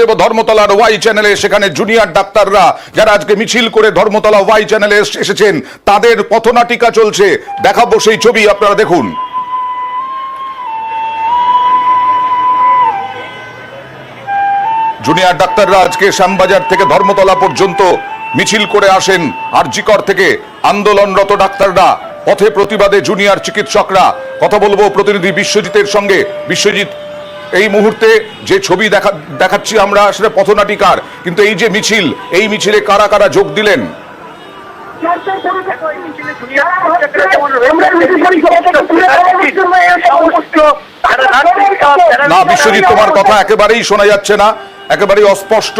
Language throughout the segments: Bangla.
দেব ধর্মতলার ওয়াই চ্যানেলে। সেখানে জুনিয়র ডাক্তাররা যারা আজকে মিছিল করে ধর্মতলা ওয়াই চ্যানেলে এসেছেন তাদের পথনাটিকা চলছে। দেখাবো সেই ছবি, আপনারা দেখুন। জুনিয়র ডাক্তাররা আজকে শ্যামবাজার থেকে ধর্মতলা পর্যন্ত মিছিল করে আসেন। আরজিকর থেকে আন্দোলনরত ডাক্তাররা পথে প্রতিবাদে জুনিয়র চিকিৎসকরা। কথা বলবো প্রতিনিধি বিশ্বজিতের সঙ্গে। বিশ্বজিৎ, এই মুহূর্তে যে ছবি দেখাচ্ছি আমরা আসলে পথনাটিকার, কিন্তু এই যে মিছিল, এই মিছিলে কারা কারা যোগ দিলেন? না বিশ্বজিৎ, তোমার কথা একেবারেই শোনা যাচ্ছে না, একেবারেই অস্পষ্ট।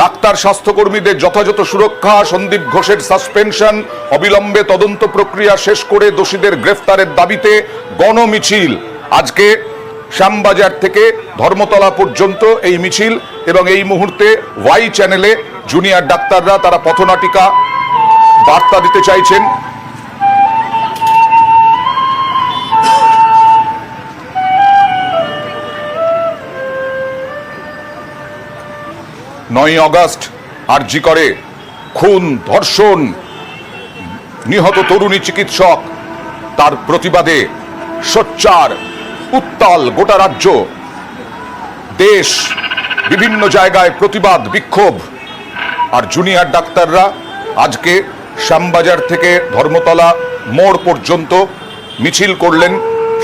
ডাক্তার স্বাস্থ্যকর্মীদের যথাযথ সুরক্ষা, সন্দীপ ঘোষের সাসপেনশন, অবিলম্বে তদন্ত প্রক্রিয়া শেষ করে দোষীদের গ্রেফতারের দাবিতে গণমিছিল আজকে শ্যামবাজার থেকে ধর্মতলা পর্যন্ত এই মিছিল। এবং এই মুহূর্তে ওয়াই চ্যানেলে জুনিয়র ডাক্তাররা তারা পথনাটিকা বার্তা দিতে চাইছেন। 9 আগস্ট আরজিকরে খুন, ধর্ষণ, নিহত তরুণী চিকিৎসক, তার প্রতিবাদে সোচ্চার উত্তাল গোটা রাজ্য, দেশ, বিভিন্ন জায়গায় প্রতিবাদ বিক্ষোভ। আর জুনিয়র ডাক্তাররা আজকে শ্যামবাজার থেকে ধর্মতলা মোড় পর্যন্ত মিছিল করলেন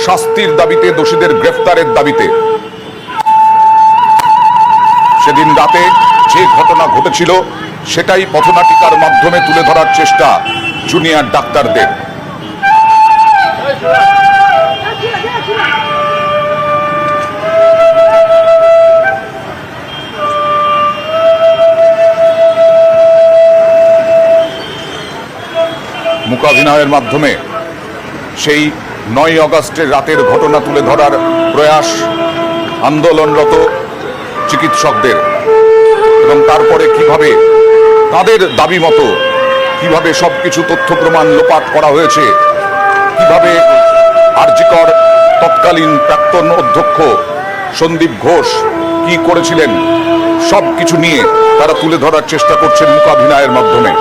শাস্তির দাবিতে, দোষীদের গ্রেফতারের দাবিতে। সেদিন রাতে যে ঘটনা ঘটেছিল সেটাই পথনাটিকার মাধ্যমে তুলে ধরার চেষ্টা জুনিয়র ডাক্তারদের। মূকাভিনয়ের মাধ্যমে সেই 9 আগস্টের রাতের ঘটনা তুলে ধরার প্রয়াস আন্দোলনরত চিকিৎসকদের, এবং তারপরে কিভাবে তাদের দাবি মতো কিভাবে সবকিছু তথ্য প্রমাণ লোপাট করা হয়েছে, কিভাবে আরজিকর তৎকালীন প্রাক্তন অধ্যক্ষ সন্দীপ ঘোষ কি করেছিলেন, সবকিছু নিয়ে তারা তুলে ধরার চেষ্টা করছেন মূকাভিনয়ের মাধ্যমে।